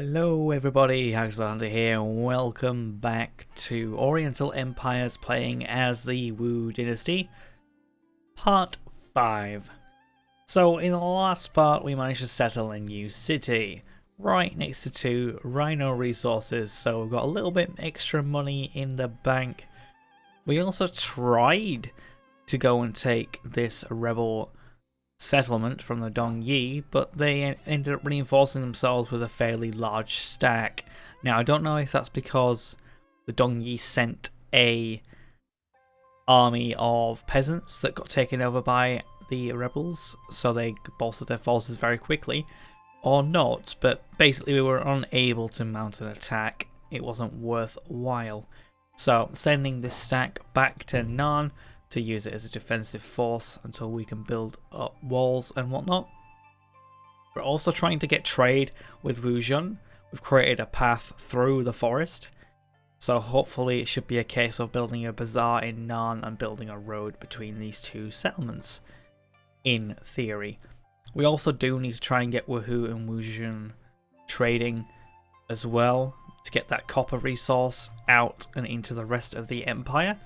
Hello everybody, Alexander here, and welcome back to Oriental Empires playing as the Wu Dynasty, Part 5. So in the last part we managed to settle a new city, right next to two rhino resources, so we've got a little bit extra money in the bank. We also tried to go and take this rebel settlement from the Dongyi, but they ended up reinforcing themselves with a fairly large stack. Now I don't know if that's because the Dongyi sent a army of peasants that got taken over by the rebels, so they bolstered their forces very quickly, or not, but basically we were unable to mount an attack. It wasn't worthwhile. So sending this stack back to Nan to use it as a defensive force until we can build up walls and whatnot. We're also trying to get trade with Wuzhen. We've created a path through the forest, so hopefully it should be a case of building a bazaar in Nan and building a road between these two settlements, in theory. We also do need to try and get Wuhu and Wuzhen trading as well to get that copper resource out and into the rest of the empire.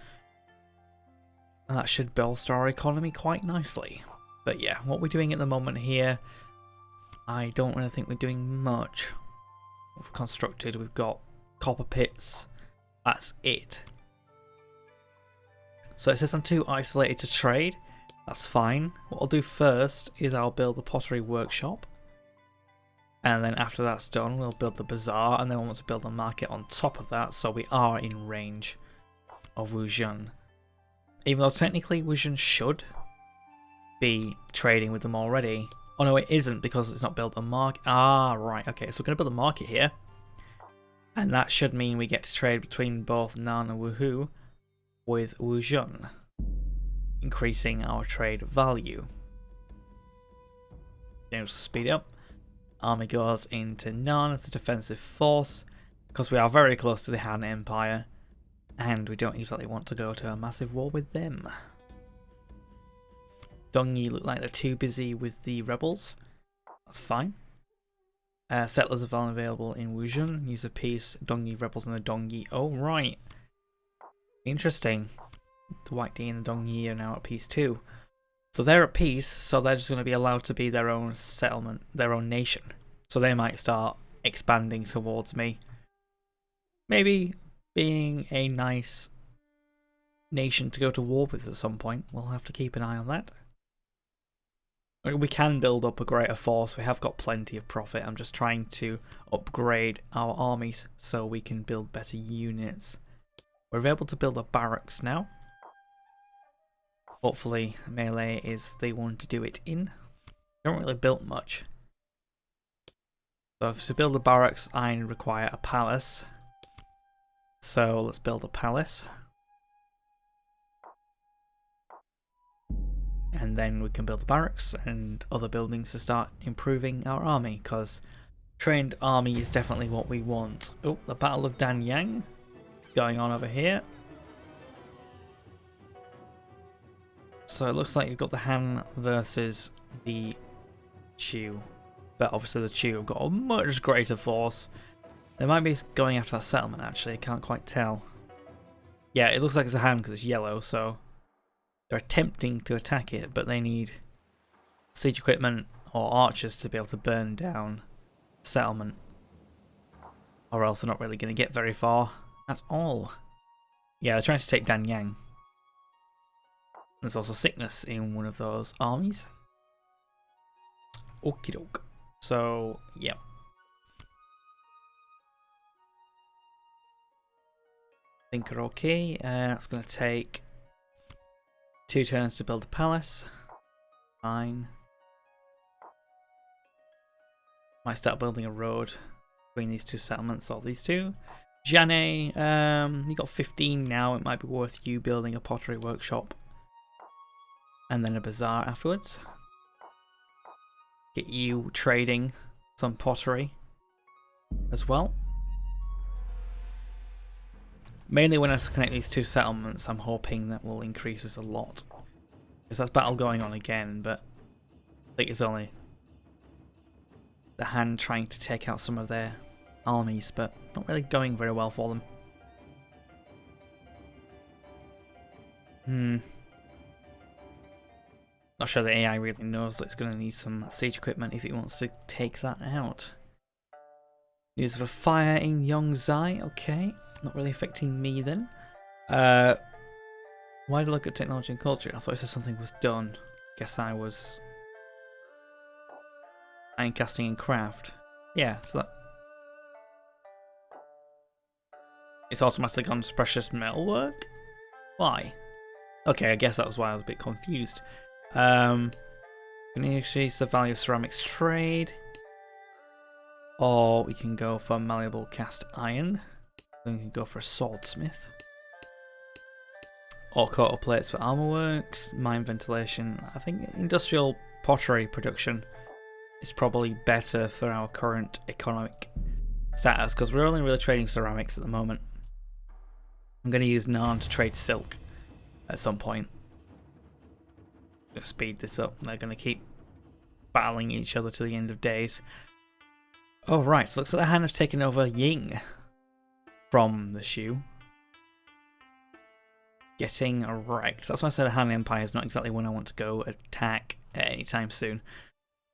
And that should bolster our economy quite nicely. But yeah, what we're doing at the moment here, I don't really think we're doing much. We've constructed, we've got copper pits, that's it. So it says I'm too isolated to trade, that's fine. What I'll do first is I'll build a pottery workshop. And then after that's done, we'll build the bazaar, and then we want to build a market on top of that, so we are in range of Wuzhen. Even though technically Wuzhen should be trading with them already. Oh no, it isn't because it's not built a market. Ah, right, okay, so we're going to build a market here. And that should mean we get to trade between both Nan and Wuhu with Wuzhen, increasing our trade value. Then we'll speed up. Army goes into Nan as a defensive force because we are very close to the Han Empire. And we don't exactly want to go to a massive war with them. Dongyi look like they're too busy with the rebels. That's fine. Settlers are available in Wuzhen. Use of peace. Dongyi rebels and the Dongyi. Oh, right. Interesting. The White D and the Dongyi are now at peace too. So they're at peace, so they're just going to be allowed to be their own settlement, their own nation. So they might start expanding towards me. Maybe being a nice nation to go to war with at some point. We'll have to keep an eye on that. We can build up a greater force. We have got plenty of profit. I'm just trying to upgrade our armies so we can build better units. We're able to build a barracks now. Hopefully melee is the one to do it in. We haven't really built much. So to build a barracks I require a palace. So let's build a palace. And then we can build the barracks and other buildings to start improving our army, because trained army is definitely what we want. Oh, the Battle of Danyang going on over here. So it looks like you've got the Han versus the Chu. But obviously the Chu have got a much greater force. They might be going after that settlement actually, I can't quite tell. Yeah, it looks like it's a Han because it's yellow, so they're attempting to attack it, but they need siege equipment or archers to be able to burn down the settlement. Or else they're not really going to get very far at all. Yeah, they're trying to take Danyang. There's also sickness in one of those armies. Okie doke. So, yeah. I think we're okay. It's going to take 2 turns to build a palace. Fine. Might start building a road between these two settlements, or these two. Jane, you got 15 now. It might be worth you building a pottery workshop. And then a bazaar afterwards. Get you trading some pottery as well. Mainly when I connect these two settlements, I'm hoping that will increase us a lot. Because that's battle going on again, but I think it's only the Han trying to take out some of their armies, but not really going very well for them. Not sure the AI really knows that it's going to need some siege equipment if it wants to take that out. News of a fire in Yongzai, okay. Not really affecting me then. Why did I look at technology and culture? I thought it said something was done. Guess I was ironcasting and craft. Yeah, so that... It's automatically gone to precious metalwork? Why? Okay, I guess that was why I was a bit confused. Can you increase the value of ceramics trade? Or we can go for malleable cast iron. Then we can go for a swordsmith. Or coated plates for armor works, mine ventilation. I think industrial pottery production is probably better for our current economic status because we're only really trading ceramics at the moment. I'm going to use Narn to trade silk at some point. Just speed this up. They're going to keep battling each other to the end of days. Oh right, so looks like the Han have taken over Ying from the Shu. Getting wrecked. That's why I said the Han Empire is not exactly one I want to go attack at any time soon.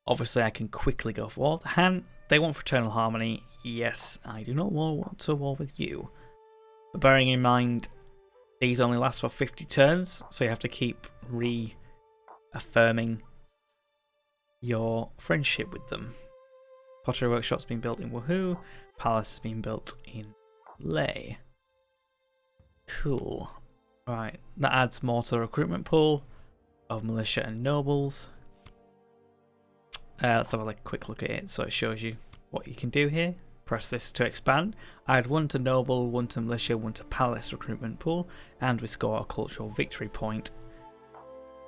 Obviously I can quickly go for war. The Han, they want fraternal harmony. Yes, I do not want to war with you. But bearing in mind, these only last for 50 turns, so you have to keep reaffirming your friendship with them. Pottery workshop's been built in Woohoo. Palace has been built in Leh. Cool. Right, that adds more to the recruitment pool of militia and nobles. Let's have a quick look at it so it shows you what you can do here. Press this to expand. Add 1 to noble, 1 to militia, 1 to palace recruitment pool, and we score a cultural victory point.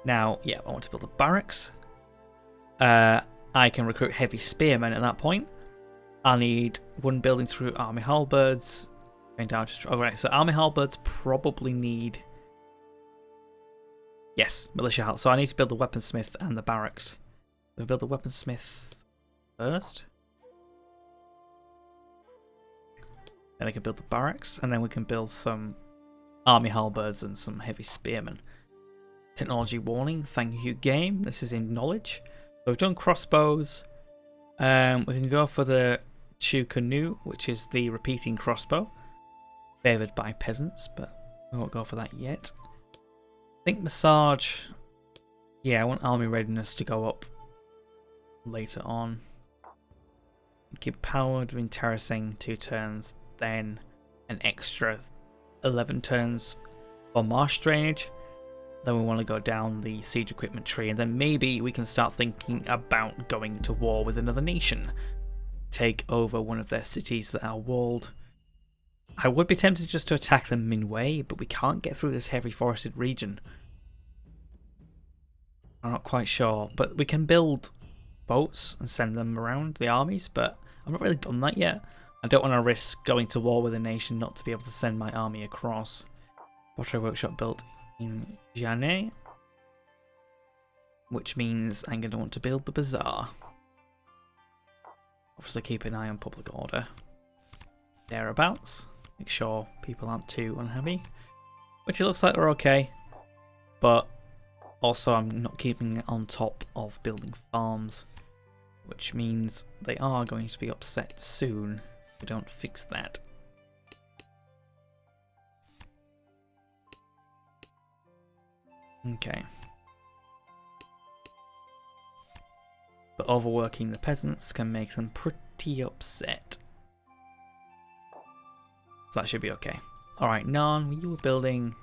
Now, yeah, I want to build a barracks. I can recruit heavy spearmen at that point. I need 1 building through army halberds. Going down to... Alright, so army halberds probably need... Yes, militia halberds. So I need to build the weaponsmith and the barracks. We'll build the weaponsmith first. Then I can build the barracks, and then we can build some army halberds and some heavy spearmen. Technology warning, thank you game. This is in knowledge. So we've done crossbows. We can go for the Chu Canoe, which is the repeating crossbow. Favoured by peasants, but we won't go for that yet. I think massage. Yeah, I want army readiness to go up later on. Keep powered in terracing 2 turns, then an extra 11 turns for marsh drainage. Then we want to go down the siege equipment tree, and then maybe we can start thinking about going to war with another nation. Take over one of their cities that are walled. I would be tempted just to attack them midway, but we can't get through this heavy forested region. I'm not quite sure, but we can build boats and send them around the armies, but I've not really done that yet. I don't want to risk going to war with a nation not to be able to send my army across. Pottery workshop built in Jian'an, which means I'm going to want to build the bazaar. Obviously keep an eye on public order thereabouts. Make sure people aren't too unhappy, which it looks like we're okay, but also I'm not keeping on top of building farms, which means they are going to be upset soon if we don't fix that. Okay. But overworking the peasants can make them pretty upset. So that should be okay. Alright, Narn, you were building...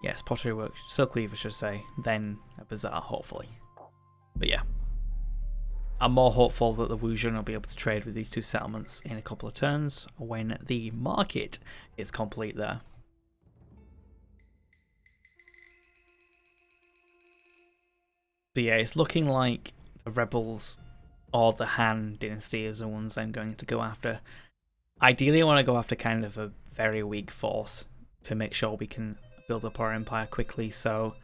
Yes, pottery work, silk weave I should say, then a bazaar hopefully. But yeah. I'm more hopeful that the Wuzhun will be able to trade with these 2 settlements in a couple of turns when the market is complete there. But yeah, it's looking like the rebels or the Han dynasty is the ones I'm going to go after. Ideally I want to go after kind of a very weak force to make sure we can build up our empire quickly, so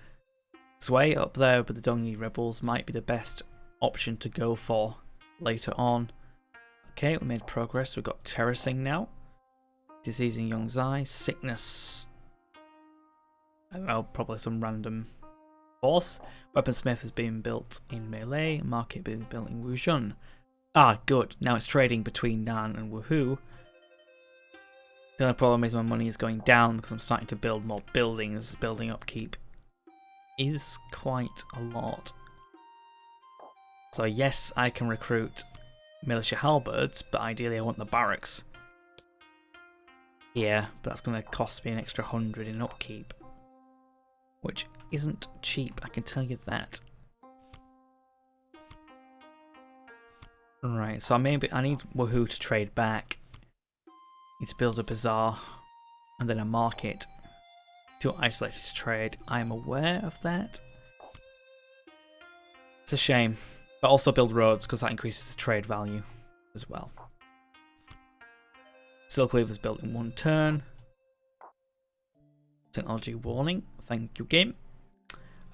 Sway up there with the Dongyi rebels might be the best option to go for later on. Okay, we made progress. We've got terracing now. Disease in Yongzai. Sickness. I don't know, probably some random force. Weaponsmith has been built in Melee. Market being built in Wuzhun. Ah, good. Now it's trading between Nan and Wuhu. The only problem is my money is going down because I'm starting to build more buildings. Building upkeep is quite a lot. So yes, I can recruit militia halberds, but ideally I want the barracks. Yeah, but that's going to cost me an extra 100 in upkeep, which isn't cheap, I can tell you that. Right, so maybe I need Woohoo to trade back. Need to build a bazaar and then a market to isolate it to trade. I'm aware of that. It's a shame, but also build roads because that increases the trade value as well. Silkweaver's built in 1 turn. Technology warning. Thank you, game.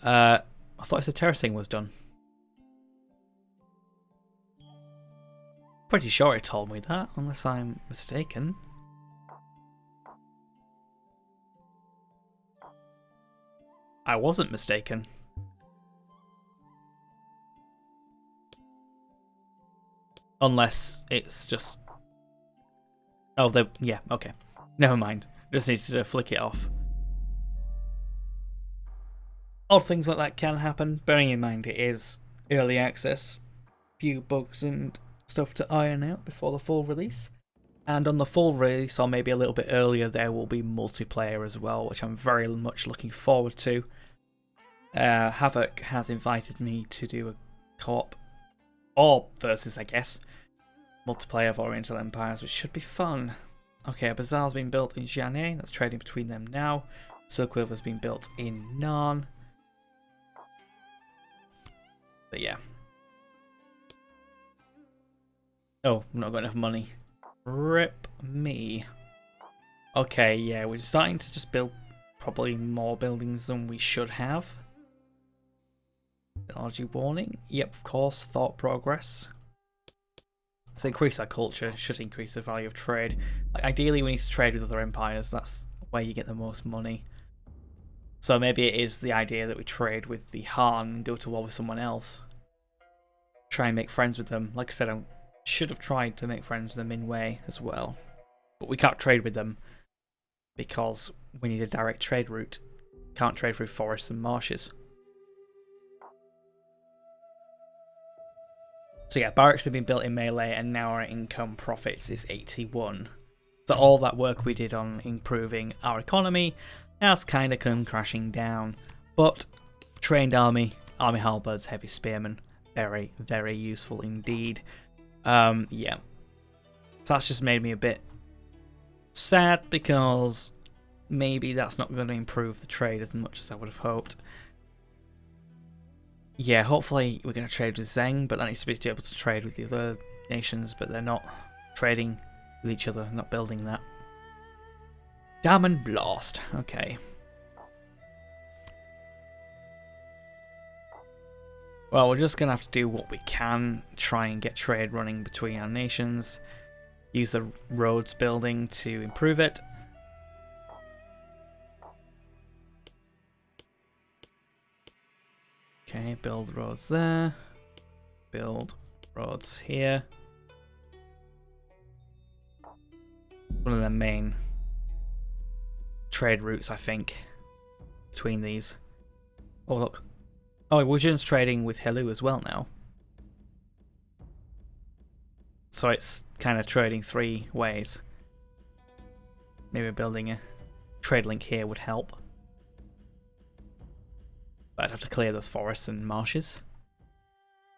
I thought it said terracing was done. Pretty sure it told me that, unless I'm mistaken. I wasn't mistaken. Unless it's just... Oh, yeah, okay. Never mind. Just need to flick it off. Odd things like that can happen, bearing in mind it is early access. Few bugs and stuff to iron out before the full release. And on the full release, or maybe a little bit earlier, there will be multiplayer as well, which I'm very much looking forward to. Havoc has invited me to do a co-op, or versus, I guess, multiplayer of Oriental Empires, which should be fun. Okay, a bazaar's been built in Jian'an, that's trading between them now. Silkweaver's been built in Nan. But yeah. Oh, I'm not got enough money. Rip me. Okay, yeah, we're starting to just build probably more buildings than we should have. Technology warning. Yep, of course, thought progress. So increase our culture, should increase the value of trade. Like, ideally we need to trade with other empires, that's where you get the most money. So maybe it is the idea that we trade with the Han and go to war with someone else. Try and make friends with them. Like I said, I should have tried to make friends with the Minwei as well. But we can't trade with them because we need a direct trade route. Can't trade through forests and marshes. So yeah, barracks have been built in Melee and now our income profits is 81. So all that work we did on improving our economy has kind of come crashing down. But trained army halberds, heavy spearmen, very, very useful indeed. Yeah. So that's just made me a bit sad because maybe that's not going to improve the trade as much as I would have hoped. Yeah, hopefully we're going to trade with Zheng, but that needs to be able to trade with the other nations, but they're not trading with each other, not building that. Damn and blast. Okay. Well, we're just going to have to do what we can, try and get trade running between our nations, use the roads building to improve it. Okay, build roads there, build roads here. One of the main trade routes, I think, between these. Oh, look. Oh, Wuzhun's trading with Helu as well now. So it's kind of trading 3 ways. Maybe building a trade link here would help. But I'd have to clear those forests and marshes.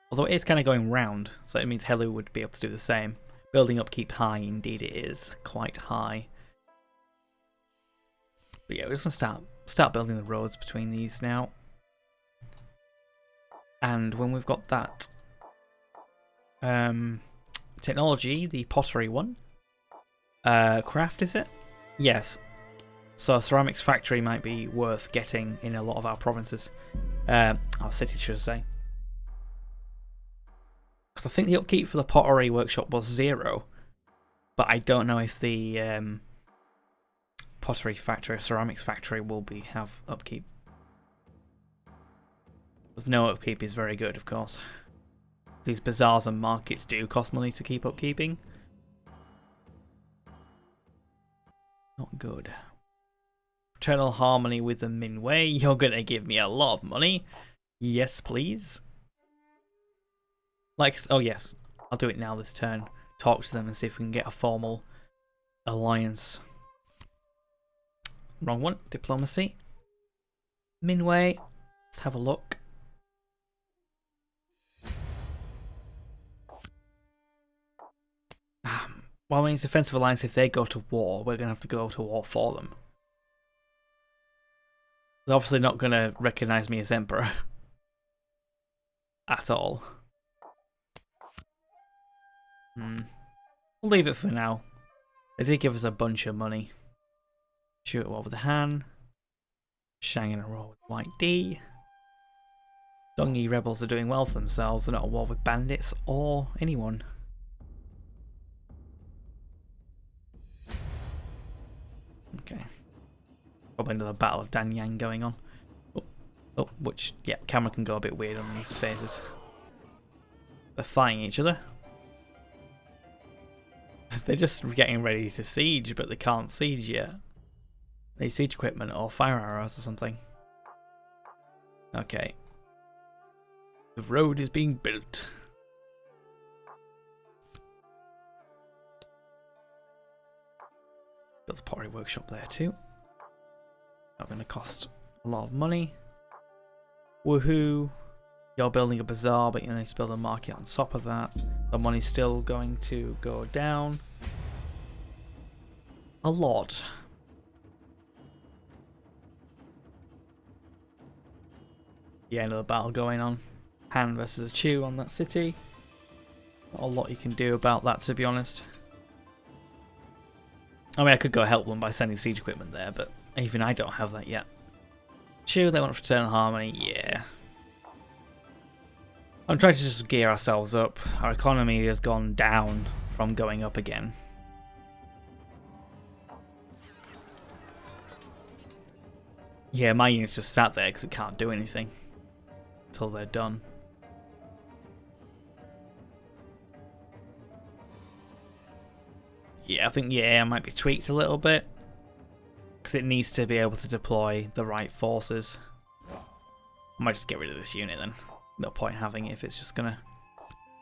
Although it is kind of going round, so it means Helu would be able to do the same. Building upkeep high, indeed it is. Quite high. But yeah, we're just going to start building the roads between these now. And when we've got that technology, the pottery one, craft is it? Yes. So a ceramics factory might be worth getting in a lot of our provinces. Our cities, should I say. Because Because I think the upkeep for the pottery workshop was 0. But I don't know if the pottery factory or ceramics factory will have upkeep. Because no upkeep is very good, of course. These bazaars and markets do cost money to keep upkeeping. Not good. Fraternal harmony with the Minwei. You're gonna give me a lot of money. Yes, please. Like, oh yes, I'll do it now this turn. Talk to them and see if we can get a formal alliance. Wrong one. Diplomacy. Minwei. Let's have a look. Well, I mean, it's defensive alliance. If they go to war, we're going to have to go to war for them. They're obviously not going to recognize me as emperor. At all. We'll leave it for now. They did give us a bunch of money. Shoot at war with the Han. Shang in a row with White D. Dongi rebels are doing well for themselves. They're not at war with bandits or anyone. Okay. Probably another Battle of Danyang going on. Oh, which, yeah, camera can go a bit weird on these phases. They're fighting each other. They're just getting ready to siege, but they can't siege yet. They need siege equipment or fire arrows or something. Okay. The road is being built. Built a pottery workshop there too. Not going to cost a lot of money. Woohoo! You're building a bazaar, but you need to build a market on top of that. The money's still going to go down a lot. Yeah, another battle going on. Han versus a Chu on that city. Not a lot you can do about that, to be honest. I mean, I could go help them by sending siege equipment there, but even I don't have that yet. Chu, they want fraternal harmony, yeah. I'm trying to just gear ourselves up. Our economy has gone down from going up again. Yeah, my unit's just sat there because it can't do anything until they're done. Yeah, I think the AI might be tweaked a little bit because it needs to be able to deploy the right forces. I might just get rid of this unit then. No point having it if it's just gonna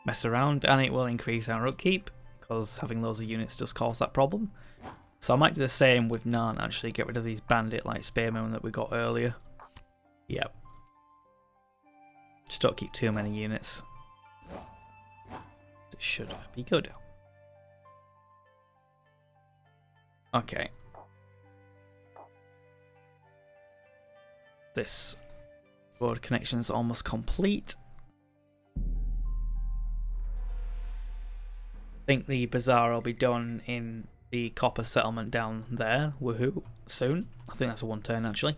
mess around, and it will increase our upkeep because having loads of units does cause that problem. So I might do the same with Nan, actually get rid of these bandit light spearmen that we got earlier. Yep. Just don't keep too many units. It should be good. Okay. This road connection is almost complete. I think the bazaar will be done in the copper settlement down there. Woohoo! Soon. I think that's a one turn actually.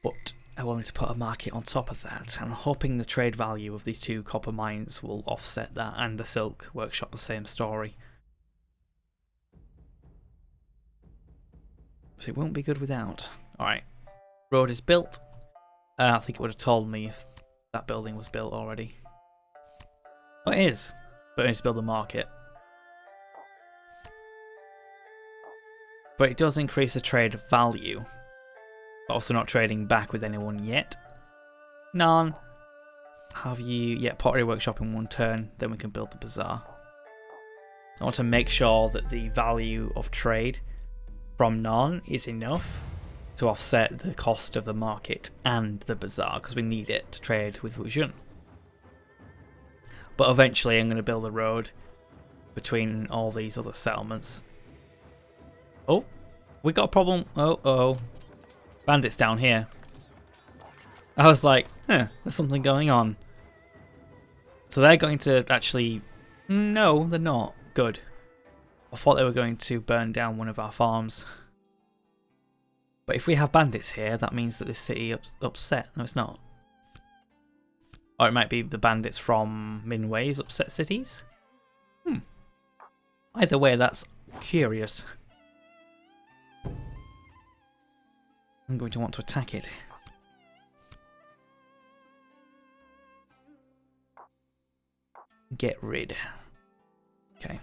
But I will need to put a market on top of that. I'm hoping the trade value of these two copper mines will offset that, and the silk workshop the same story. So it won't be good without. Alright. Road is built. I think it would have told me if that building was built already. Oh, it is. But it needs to build a market. But it does increase the trade value. But also not trading back with anyone yet. None. Have you... Yeah, pottery workshop in one turn. Then we can build the bazaar. I want to make sure that the value of trade from Nan is enough to offset the cost of the market and the bazaar, because we need it to trade with Wuzhen. But eventually I'm going to build a road between all these other settlements. Oh, we got a problem. Oh. Bandits down here. I was like, there's something going on. So they're going to actually... No, they're not. Good. I thought they were going to burn down one of our farms. But if we have bandits here, that means that this city upset. No, it's not. Or it might be the bandits from Minway's upset cities. Either way, that's curious. I'm going to want to attack it. Get rid. Okay.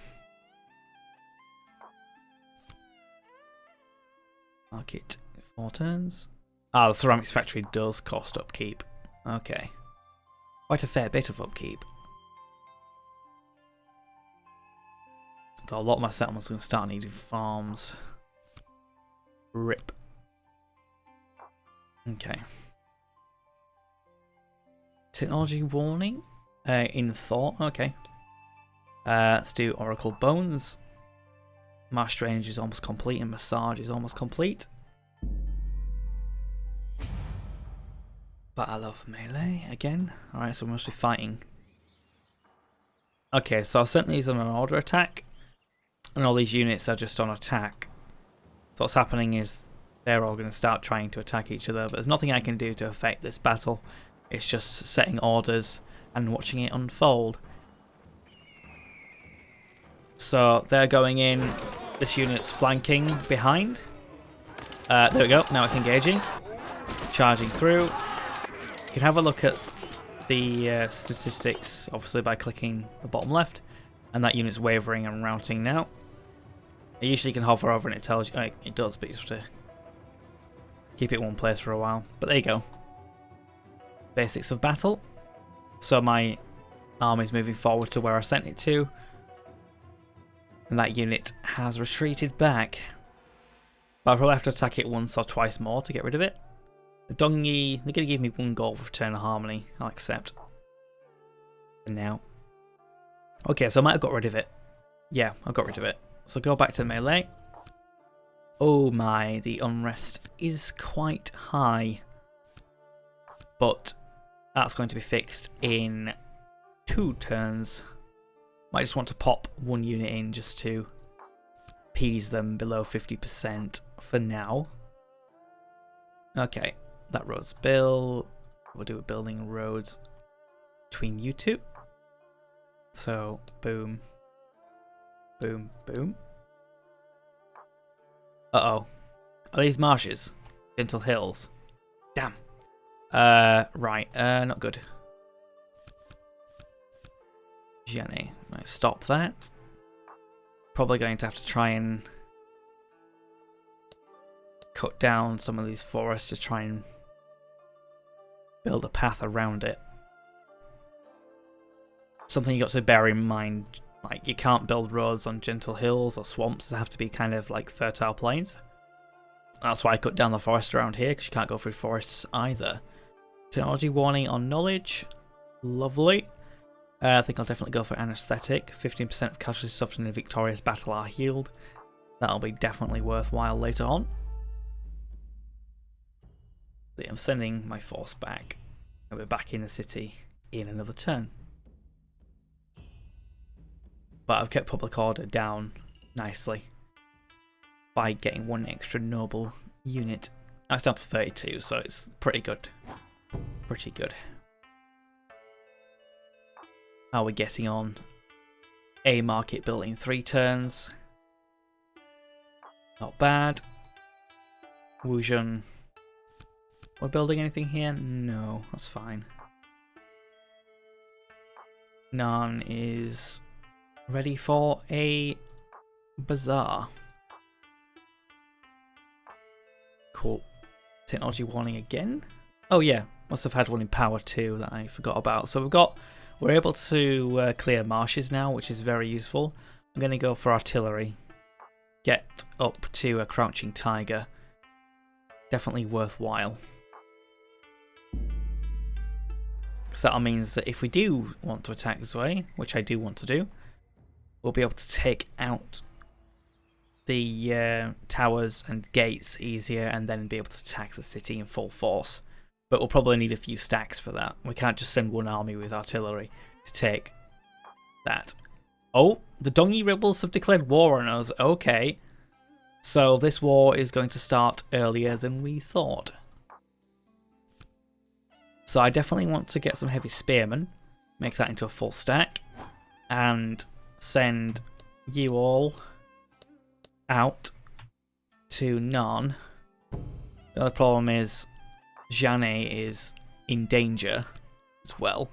Market 4 turns. Ah, the ceramics factory does cost upkeep. Okay. Quite a fair bit of upkeep. So a lot of my settlements are going to start needing farms. Rip. Okay. Technology warning? In thought, okay. Let's do Oracle Bones. Marsh Strange is almost complete and Massage is almost complete. But I love melee again. Alright, so we must be fighting. Okay, so I've sent these on an order attack. And all these units are just on attack. So what's happening is they're all going to start trying to attack each other. But there's nothing I can do to affect this battle. It's just setting orders and watching it unfold. So they're going in. This unit's flanking behind. There we go. Now it's engaging. Charging through. You can have a look at the statistics, obviously, by clicking the bottom left. And that unit's wavering and routing now. You usually can hover over and it tells you. It does, but you have to keep it in one place for a while. But there you go. Basics of battle. So my army's moving forward to where I sent it to. And that unit has retreated back. But I'll probably have to attack it once or twice more to get rid of it. The Dongi, they're going to give me 1 gold for Return of Harmony. I'll accept. For now. Okay, so I might have got rid of it. Yeah, I got rid of it. So go back to melee. Oh my, the unrest is quite high. But that's going to be fixed in 2 turns. Might just want to pop 1 unit in just to appease them below 50% for now. Okay, that road's built. We'll do a building roads between you two. So, boom. Boom, boom. Uh-oh. Are these marshes? Gentle hills? Damn. Right. Not good. Jenny. Right, stop that. Probably going to have to try and cut down some of these forests to try and build a path around it. Something you got to bear in mind, like you can't build roads on gentle hills or swamps. They have to be kind of like fertile plains. That's why I cut down the forest around here, because you can't go through forests either. Technology warning on knowledge. Lovely. I think I'll definitely go for anesthetic. 15% of casualties suffered in a victorious battle are healed. That'll be definitely worthwhile later on. I'm sending my force back. I'll be back in the city in another turn. But I've kept public order down nicely by getting 1 extra noble unit. That's down to 32, so it's pretty good. Pretty good. How are we getting on? A market built in 3 turns. Not bad. Wuzhen. We're building anything here? No, that's fine. Nan is ready for a bazaar. Cool. Technology warning again. Oh yeah, must have had one in power too that I forgot about. So we're able to clear marshes now, which is very useful. I'm going to go for artillery. Get up to a crouching tiger. Definitely worthwhile. Because that means that if we do want to attack this way, which I do want to do, we'll be able to take out the towers and gates easier and then be able to attack the city in full force. But we'll probably need a few stacks for that. We can't just send 1 army with artillery to take that. Oh, the Dongi rebels have declared war on us. Okay. So this war is going to start earlier than we thought. So I definitely want to get some heavy spearmen, make that into a full stack, and send you all out to Narn. The other problem is Jeanne is in danger as well.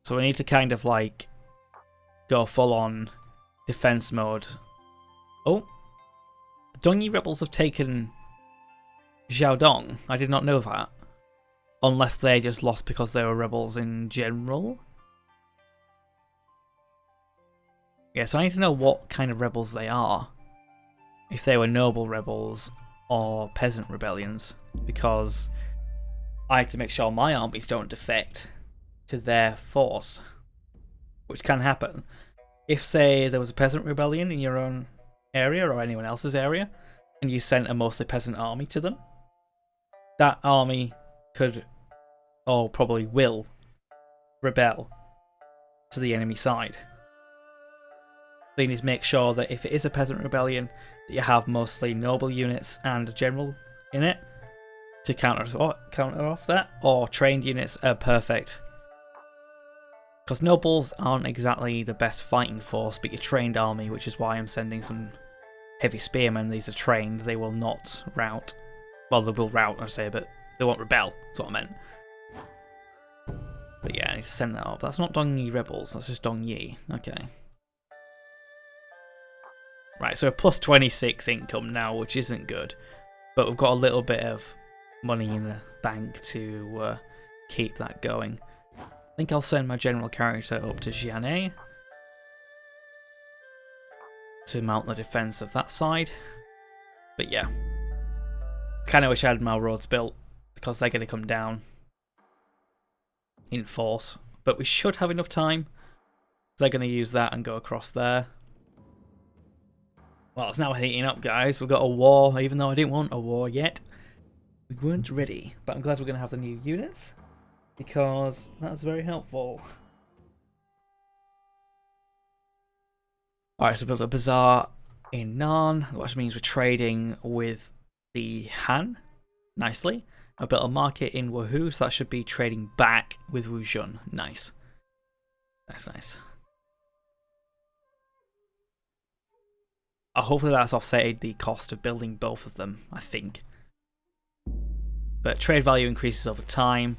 So we need to kind of like go full on defense mode. Oh, the Dongyi rebels have taken Xiaodong. I did not know that. Unless they just lost because they were rebels in general. Yeah, so I need to know what kind of rebels they are. If they were noble rebels or peasant rebellions. Because I like to make sure my armies don't defect to their force. Which can happen. If, say, there was a peasant rebellion in your own area or anyone else's area, and you sent a mostly peasant army to them, that army could, or probably will, rebel to the enemy side. So you need to make sure that if it is a peasant rebellion, that you have mostly noble units and a general in it to counter off that, or trained units are perfect. Because nobles aren't exactly the best fighting force, but your trained army, which is why I'm sending some heavy spearmen. These are trained, they will not rout. Well, they will rout, I say, but they won't rebel, that's what I meant. But yeah, I need to send that up. That's not Dongyi rebels, that's just Dongyi. Okay. Right, so a plus 26 income now, which isn't good. But we've got a little bit of money in the bank to keep that going. I think I'll send my general character up to Jian'e to mount the defense of that side. But yeah, kind of wish I had my roads built because they're going to come down in force. But we should have enough time. They're going to use that and go across there. Well, it's now heating up, guys. We've got a war, even though I didn't want a war yet. We weren't ready, but I'm glad we're going to have the new units, because that's very helpful. Alright, so we built a bazaar in Narn, which means we're trading with the Han nicely. I built a market in Wuhu, so that should be trading back with Wuzhun. Nice. That's nice. Hopefully that's offset the cost of building both of them, I think. But trade value increases over time.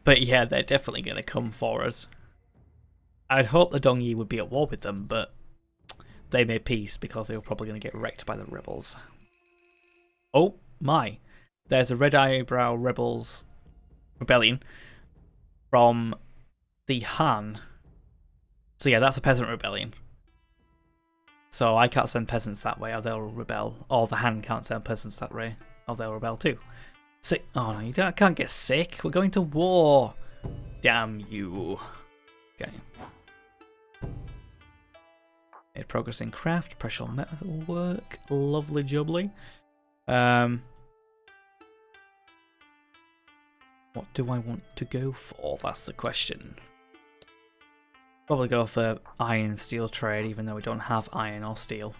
But yeah, they're definitely going to come for us. I'd hope the Dongyi would be at war with them, but they made peace because they were probably going to get wrecked by the rebels. Oh my. There's a Red Eyebrow Rebels rebellion from the Han. So yeah, that's a peasant rebellion. So I can't send peasants that way or they'll rebel. Or the Han can't send peasants that way or they'll rebel too. Sick. Oh no, you can't get sick. We're going to war. Damn you. Okay. Made progress in craft, precious metal work. Lovely jubbly. What do I want to go for? That's the question. Probably go for iron steel trade, even though we don't have iron or steel.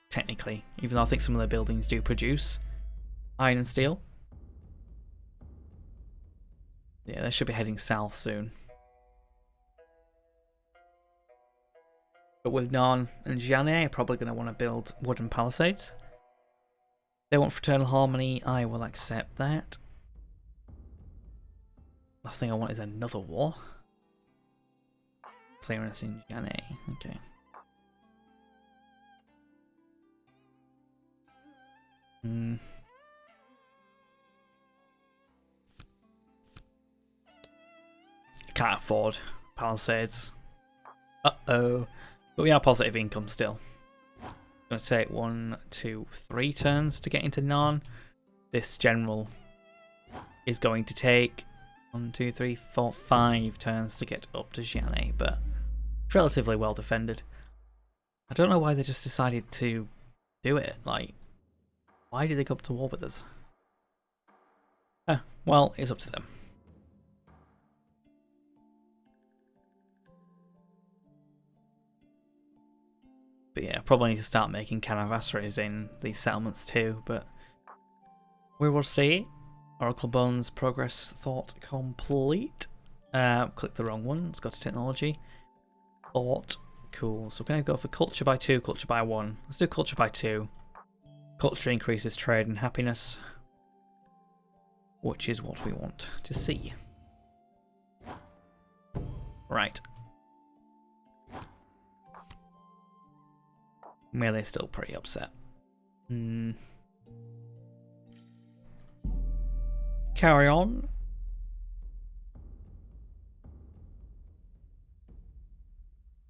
Technically. Even though I think some of the buildings do produce iron and steel. Yeah, they should be heading south soon. But with Narn and Jian'e, I'm probably going to want to build wooden palisades. They want fraternal harmony, I will accept that. Last thing I want is another war. Clearance in Jian'e, okay. Can't afford palisades. Uh-oh. But we are positive income still. Going to take 1, 2, 3 turns to get into Narn. This general is going to take 1, 2, 3, 4, 5 turns to get up to Jian'e, but it's relatively well defended. I don't know why they just decided to do it. Like, why did they come to war with us? Well, it's up to them. But yeah, probably need to start making canavassaries in these settlements too, but we will see. Oracle Bones, progress thought complete. Click the wrong one, let's go to technology. Thought, cool. So we're going to go for culture by 2, culture by 1. Let's do culture by 2. Culture increases trade and happiness, which is what we want to see. Right. Melee's still pretty upset. Carry on.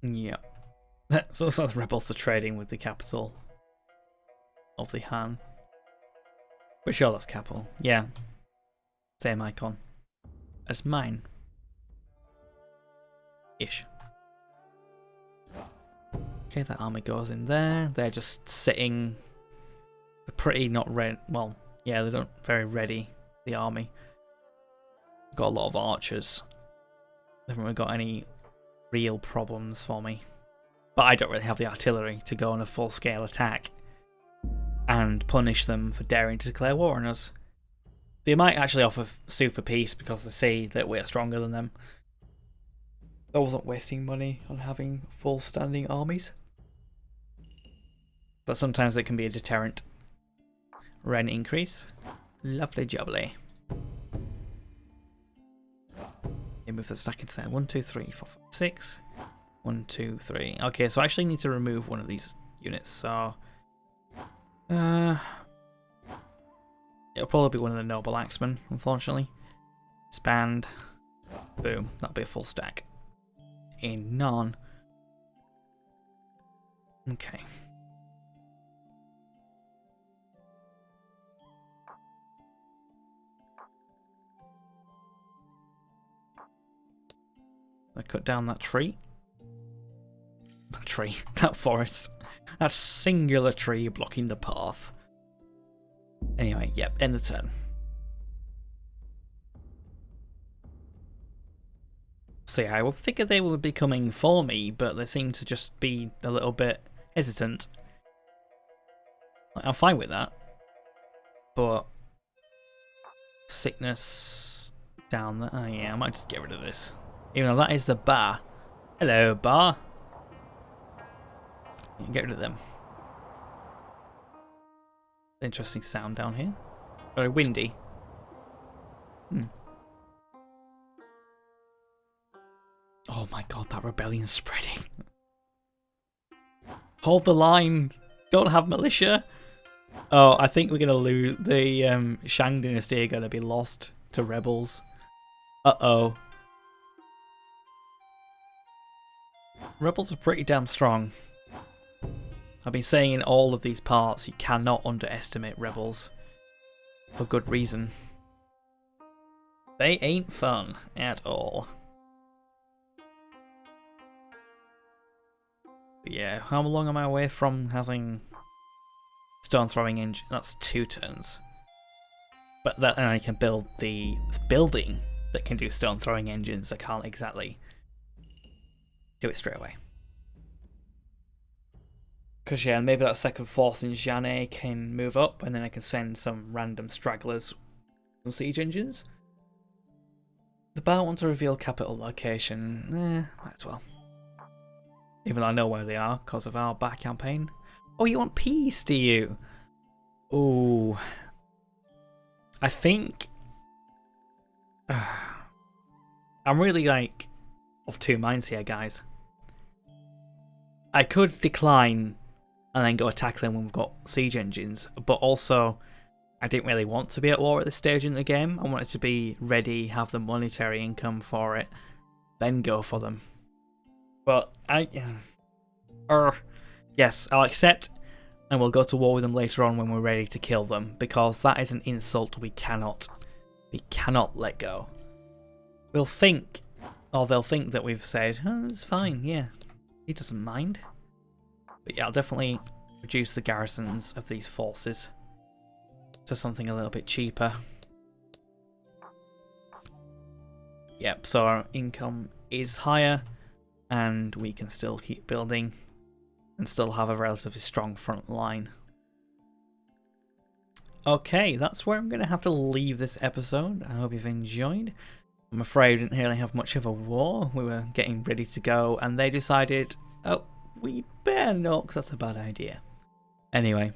Yeah. So the rebels are trading with the capital of the Han. But sure, that's capital. Yeah. Same icon as mine. Ish. Okay, that army goes in there. They're just sitting. They're pretty not ready. Well, yeah, they're not very ready. The army. Got a lot of archers. They haven't really got any real problems for me. But I don't really have the artillery to go on a full-scale attack and punish them for daring to declare war on us. They might actually sue for peace because they see that we're stronger than them. I wasn't wasting money on having full standing armies. But sometimes it can be a deterrent. Ren increase. Lovely jubbly. You move the stack into there. 1, 2, 3, 4, 5, 6. 1, 2, 3. Okay, so I actually need to remove one of these units, so it'll probably be one of the noble axemen, unfortunately. Expand. Boom. That'll be a full stack. In none. Okay. I cut down that tree. That forest. That singular tree blocking the path. Anyway, yep, end the turn. So yeah, I would figure they would be coming for me, but they seem to just be a little bit hesitant. I'm fine with that. But sickness down there. Oh yeah, I might just get rid of this. Even though that is the bar. Hello, bar. Get rid of them. Interesting sound down here. Very windy. Oh my god, that rebellion's spreading. Hold the line. Don't have militia. Oh, I think we're going to lose. The Shang Dynasty are going to be lost to rebels. Uh-oh. Rebels are pretty damn strong. I've been saying in all of these parts, you cannot underestimate rebels. For good reason. They ain't fun at all. But yeah, how long am I away from having stone throwing engine? That's 2 turns. But that, and I can build the building that can do stone throwing engines. I can't exactly do it straight away. Because yeah, maybe that second force in Janet can move up, and then I can send some random stragglers, some siege engines. The bar want to reveal capital location. Might as well. Even though I know where they are because of our back campaign. Oh, you want peace, do you? Ooh. I think I'm really like of 2 minds here, guys. I could decline and then go attack them when we've got siege engines, but also I didn't really want to be at war at this stage in the game. I wanted to be ready, have the monetary income for it, then go for them. But yes, I'll accept, and we'll go to war with them later on when we're ready to kill them, because that is an insult we cannot let go. They'll think that we've said, oh, it's fine, yeah, he doesn't mind. But yeah, I'll definitely reduce the garrisons of these forces to something a little bit cheaper. Yep, so our income is higher, and we can still keep building and still have a relatively strong front line. okay, that's where I'm going to have to leave this episode. I hope you've enjoyed. I'm afraid we didn't really have much of a war. We were getting ready to go, and they decided, oh, we better not, because that's a bad idea. Anyway,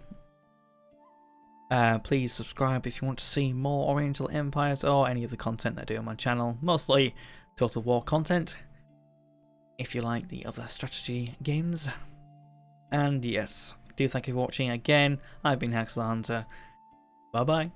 please subscribe if you want to see more Oriental Empires or any of the content that I do on my channel. Mostly Total War content, if you like the other strategy games. And yes, do thank you for watching again. I've been Haxel Hunter. Bye bye.